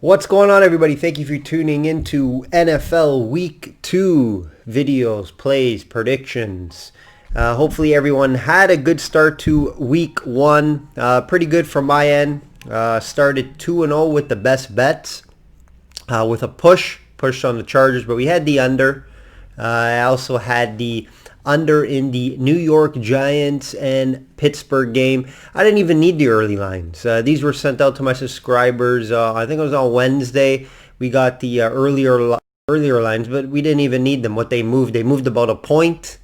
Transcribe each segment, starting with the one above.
What's going on, everybody? Thank you for tuning into NFL Week 2 videos, plays, predictions. Hopefully everyone had a good start to Week 1. Pretty good from my end. Started 2-0 with the best bets with a push on the Chargers, but we had the under. I also had the under in the New York Giants and Pittsburgh game. I didn't even need the early lines. These were sent out to my subscribers. I think it was on Wednesday. We got the earlier lines, but we didn't even need them. What they moved about a point.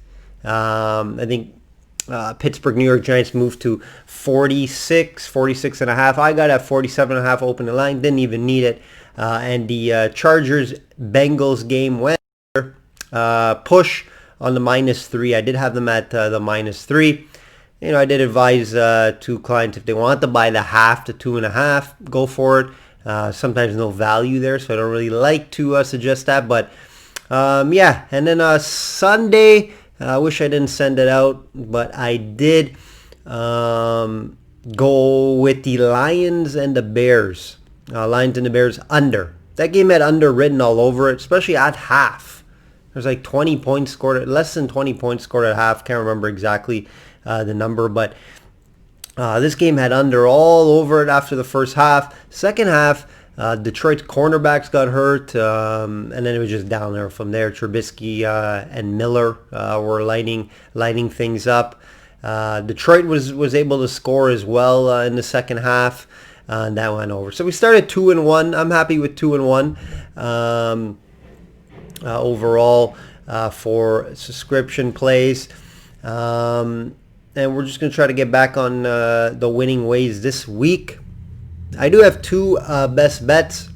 I think Pittsburgh, New York Giants moved to 46 and a half. I got at 47 and a half open the line. Didn't even need it. And the Chargers Bengals game went push on the -3. I did have them at the -3. I did advise to clients if they want to buy the half to 2.5, go for it. Sometimes no value there, so I don't really like to suggest that. But yeah, and then Sunday, I wish I didn't send it out, but I did go with the Lions and the Bears. Lions and the Bears under. That game had under written all over it, especially at half. There's like 20 points scored, less than 20 points scored at half. Can't remember exactly the number, but this game had under all over it after the first half. Second half, Detroit's cornerbacks got hurt, and then it was just down there from there. Trubisky and Miller were lighting things up. Detroit was able to score as well in the second half, and that went over. So we started 2-1. I'm happy with 2-1. Overall for subscription plays, and we're just going to try to get back on the winning ways this week. I do have two best bets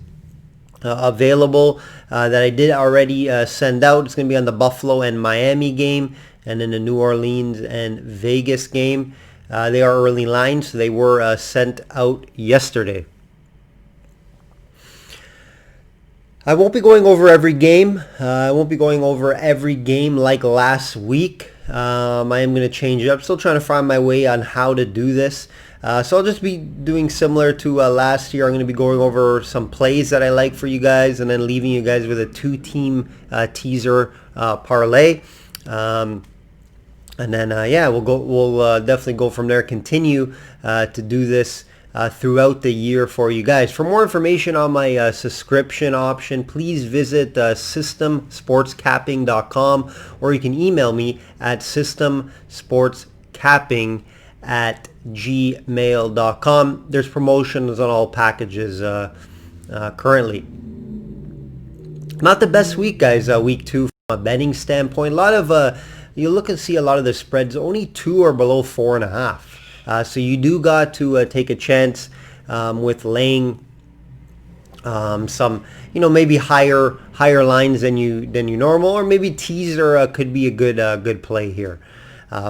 available that I did already send out. It's going to be on the Buffalo and Miami game, and then the New Orleans and Vegas game. They are early lines, so they were sent out yesterday. I won't be going over every game. I won't be going over every game like last week. I am going to change it up. Still trying to find my way on how to do this. So I'll just be doing similar to last year. I'm going to be going over some plays that I like for you guys, and then leaving you guys with a 2-team teaser parlay. And then yeah, we'll definitely go from there. Continue to do this throughout the year for you guys. For more information on my subscription option, please visit systemsportscapping.com, or you can email me at systemsportscapping@gmail.com. There's promotions on all packages currently. Not the best week, guys. Week 2 from a betting standpoint. A lot of you look and see a lot of the spreads. Only 2 are below 4.5. So you do got to take a chance with laying some, maybe higher lines than you normal, or maybe teaser could be a good play here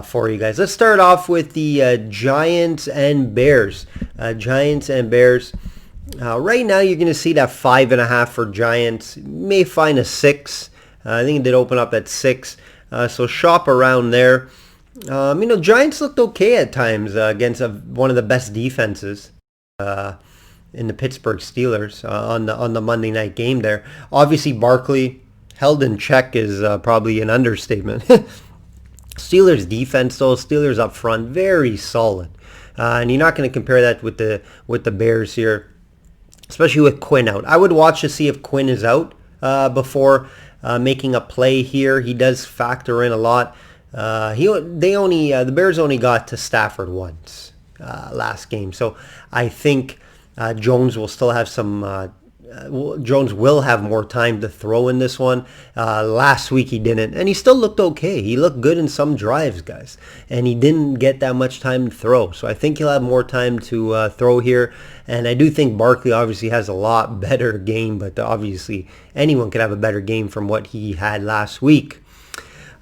for you guys. Let's start off with the Giants and Bears. Giants and Bears. Right now you're going to see that 5.5 for Giants. You may find a 6. I think it did open up at 6. So shop around there. Giants looked okay at times against one of the best defenses in the Pittsburgh Steelers on the Monday night game there. Obviously, Barkley held in check is probably an understatement. Steelers defense, though, Steelers up front, very solid. And you're not going to compare that with the Bears here, especially with Quinn out. I would watch to see if Quinn is out before making a play here. He does factor in a lot. The Bears only got to Stafford once last game, so I think Jones will still have Jones will have more time to throw in this one. Last week he didn't, and he still looked okay. He looked good in some drives, guys, and he didn't get that much time to throw. So I think he'll have more time to throw here, and I do think Barkley obviously has a lot better game, but obviously anyone could have a better game from what he had last week.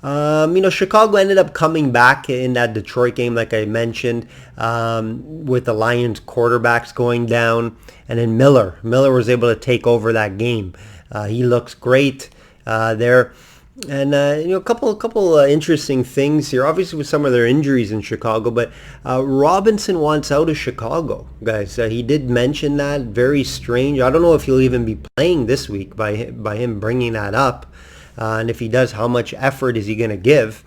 Chicago ended up coming back in that Detroit game, like I mentioned, with the Lions quarterbacks going down. And then Miller was able to take over that game. He looks great there. And a couple interesting things here. Obviously, with some of their injuries in Chicago, but Robinson wants out of Chicago, guys. He did mention that. Very strange. I don't know if he'll even be playing this week by him bringing that up, and if he does, how much effort is he going to give?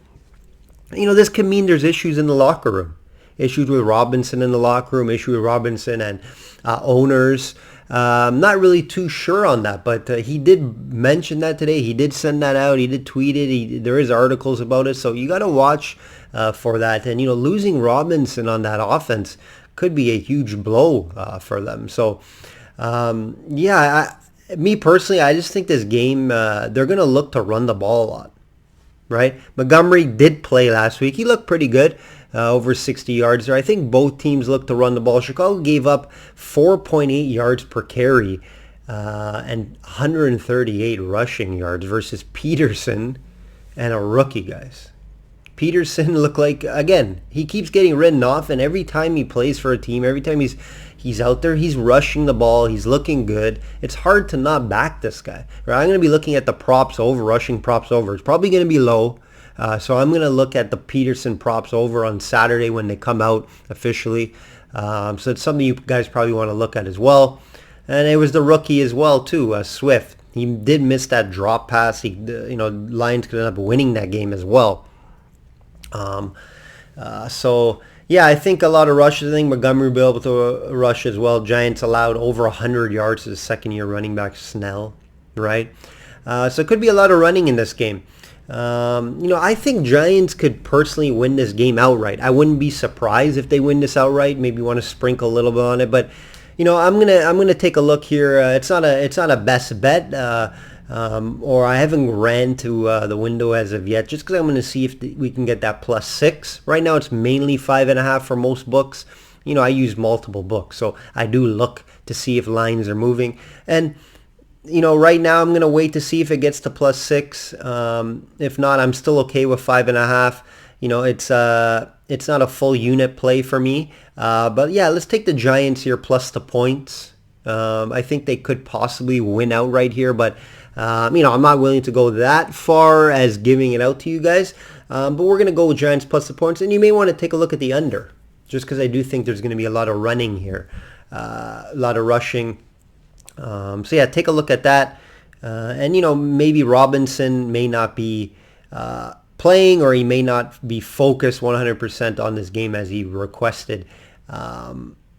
This could mean there's issues in the locker room, issues with Robinson in the locker room, issue with Robinson and owners. I'm not really too sure on that, but he did mention that today. He did send that out. He did tweet it. There is articles about it, so you got to watch for that. And losing Robinson on that offense could be a huge blow for them. So, me personally, I just think this game they're going to look to run the ball a lot. Right? Montgomery did play last week. He looked pretty good, over 60 yards there. I think both teams looked to run the ball. Chicago gave up 4.8 yards per carry and 138 rushing yards versus Peterson and a rookie, guys. Peterson looked like, again, he keeps getting written off, and every time he plays for a team, every time he's out there, he's rushing the ball, he's looking good. It's hard to not back this guy. Right? I'm going to be looking at the props over, rushing props over. It's probably going to be low, so I'm going to look at the Peterson props over on Saturday when they come out officially. So it's something you guys probably want to look at as well. And it was the rookie as well, too, Swift. He did miss that drop pass. Lions could end up winning that game as well. I think a lot of rushes. I think Montgomery will be able to rush as well. Giants allowed over 100 yards to the second-year running back Snell, right? So it could be a lot of running in this game. I think Giants could personally win this game outright. I wouldn't be surprised if they win this outright. Maybe want to sprinkle a little bit on it, but I'm gonna take a look here. It's not a best bet. Or I haven't ran to the window as of yet, just because I'm going to see if we can get that +6. Right now it's mainly 5.5 for most books. I use multiple books, so I do look to see if lines are moving. And, right now I'm going to wait to see if it gets to +6. If not, I'm still okay with 5.5. It's not a full unit play for me. But yeah, let's take the Giants here plus the points. I think they could possibly win outright here, but I'm not willing to go that far as giving it out to you guys. But we're going to go with Giants plus the points. And you may want to take a look at the under, just because I do think there's going to be a lot of running here, a lot of rushing. Take a look at that. And, maybe Robinson may not be playing, or he may not be focused 100% on this game as he requested,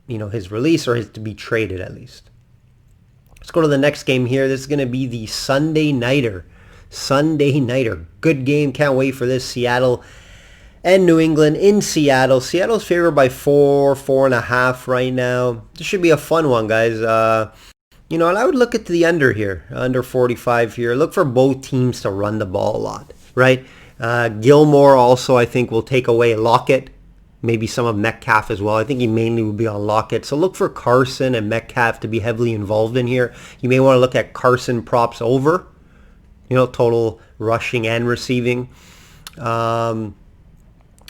his release, or his to be traded at least. Let's go to the next game here. This is going to be the Sunday Nighter. Good game. Can't wait for this. Seattle and New England in Seattle. Seattle's favored by 4.5 right now. This should be a fun one, guys. And I would look at the under here. Under 45 here. Look for both teams to run the ball a lot, right? Gilmore also, I think, will take away Lockett. Maybe some of Metcalf as well. I think he mainly will be on Lockett. So look for Carson and Metcalf to be heavily involved in here. You may want to look at Carson props over, total rushing and receiving. And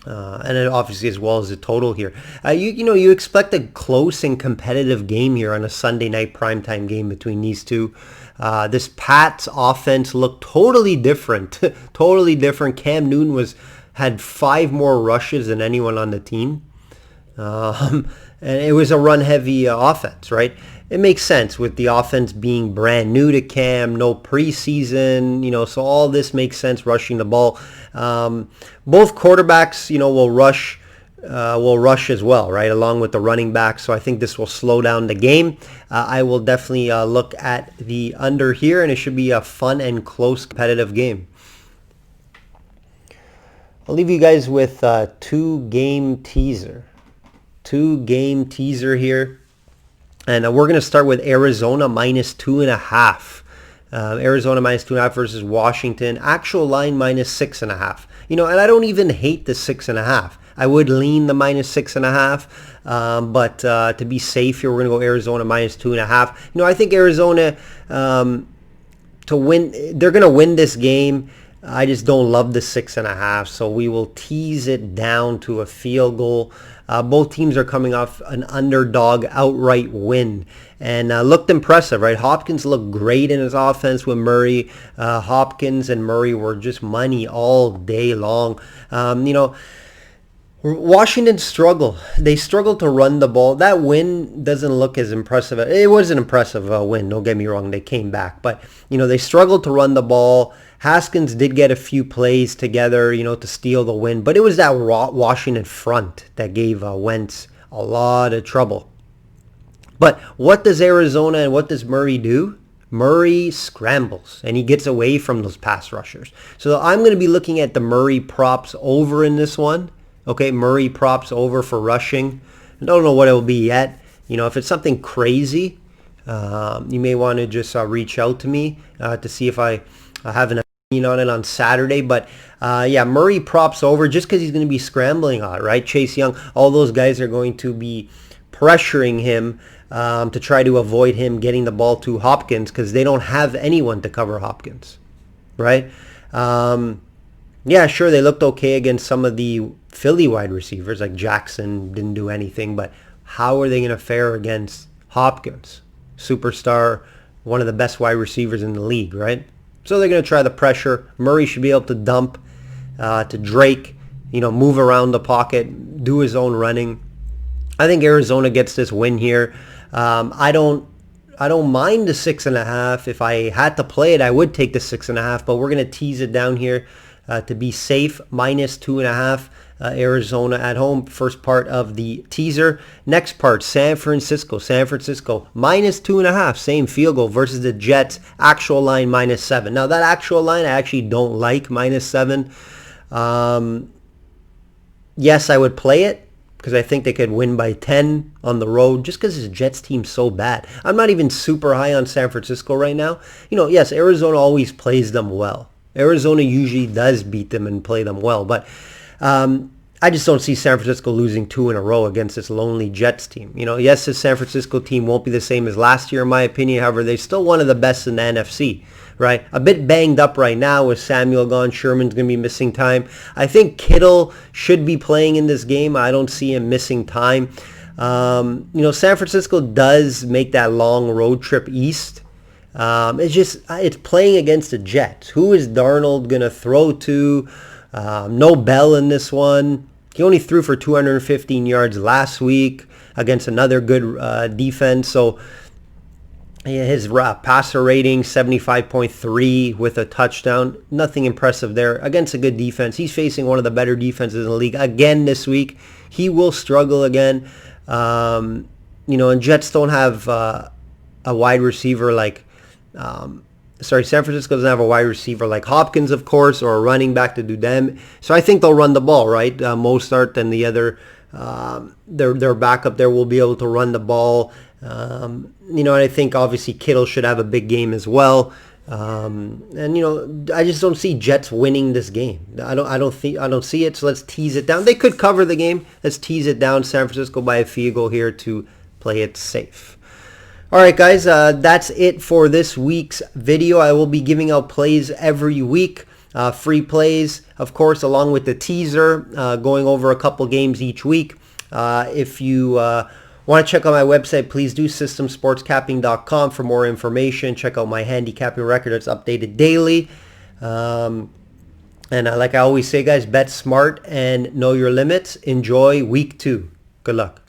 then obviously as well as the total here. You expect a close and competitive game here on a Sunday night primetime game between these two. This Pats offense looked totally different. Totally different. Cam Newton had 5 more rushes than anyone on the team. And it was a run-heavy offense, right? It makes sense with the offense being brand new to Cam, no preseason, so all this makes sense, rushing the ball. Both quarterbacks, will rush as well, right, along with the running back. So I think this will slow down the game. I will definitely look at the under here, and it should be a fun and close competitive game. I'll leave you guys with a 2-game teaser. 2-game teaser here. And we're going to start with Arizona -2.5. Arizona -2.5 versus Washington. Actual line -6.5. And I don't even hate the 6.5. I would lean the -6.5. But to be safe here, we're going to go Arizona -2.5. I think Arizona to win, they're going to win this game. I just don't love the 6.5, so we will tease it down to a field goal. Both teams are coming off an underdog outright win and looked impressive, right? Hopkins looked great in his offense with Murray. Hopkins and Murray were just money all day long. Washington They struggled to run the ball. That win doesn't look as impressive. It was an impressive win. Don't get me wrong. They came back. But, they struggled to run the ball. Haskins did get a few plays together, to steal the win. But it was that Washington front that gave Wentz a lot of trouble. But what does Arizona and what does Murray do? Murray scrambles and he gets away from those pass rushers. So I'm going to be looking at the Murray props over in this one. Okay, Murray props over for rushing. I don't know what it will be yet. If it's something crazy, you may want to just reach out to me to see if I have an opinion on it on Saturday. But Murray props over just because he's going to be scrambling a lot, right? Chase Young, all those guys are going to be pressuring him to try to avoid him getting the ball to Hopkins because they don't have anyone to cover Hopkins, right? Sure, they looked okay against some of the Philly wide receivers, like Jackson didn't do anything, but how are they going to fare against Hopkins? Superstar, one of the best wide receivers in the league, right? So they're going to try the pressure. Murray should be able to dump to Drake, move around the pocket, do his own running. I think Arizona gets this win here. I don't mind the 6.5. If I had to play it, I would take the 6.5, but we're going to tease it down here to be safe, -2.5. Arizona at home, first part of the teaser. Next part, San Francisco, -2.5, same field goal versus the Jets, actual line -7. Now that actual line I actually don't like, -7. Yes, I would play it because I think they could win by 10 on the road just because this Jets team's so bad. I'm not even super high on San Francisco right now. Yes, Arizona always plays them well. Arizona usually does beat them and play them well, but I just don't see San Francisco losing 2 in a row against this lonely Jets team. Yes, this San Francisco team won't be the same as last year, in my opinion. However, they're still one of the best in the NFC, right? A bit banged up right now with Samuel gone. Sherman's going to be missing time. I think Kittle should be playing in this game. I don't see him missing time. San Francisco does make that long road trip east. It's playing against the Jets. Who is Darnold going to throw to? No Bell in this one. He only threw for 215 yards last week against another good defense. So his passer rating, 75.3 with a touchdown. Nothing impressive there against a good defense. He's facing one of the better defenses in the league again this week. He will struggle again. And Jets don't have a wide receiver like... San Francisco doesn't have a wide receiver like Hopkins, of course, or a running back to do them. So I think they'll run the ball, right? Mostert and the other, their backup there will be able to run the ball. And I think obviously Kittle should have a big game as well. I just don't see Jets winning this game. I don't see it. So let's tease it down. They could cover the game. Let's tease it down. San Francisco by a field goal here to play it safe. All right, guys, that's it for this week's video. I will be giving out plays every week, free plays, of course, along with the teaser, going over a couple games each week. If you want to check out my website, please do systemsportscapping.com for more information. Check out my handicapping record. It's updated daily. And like I always say, guys, bet smart and know your limits. Enjoy week 2. Good luck.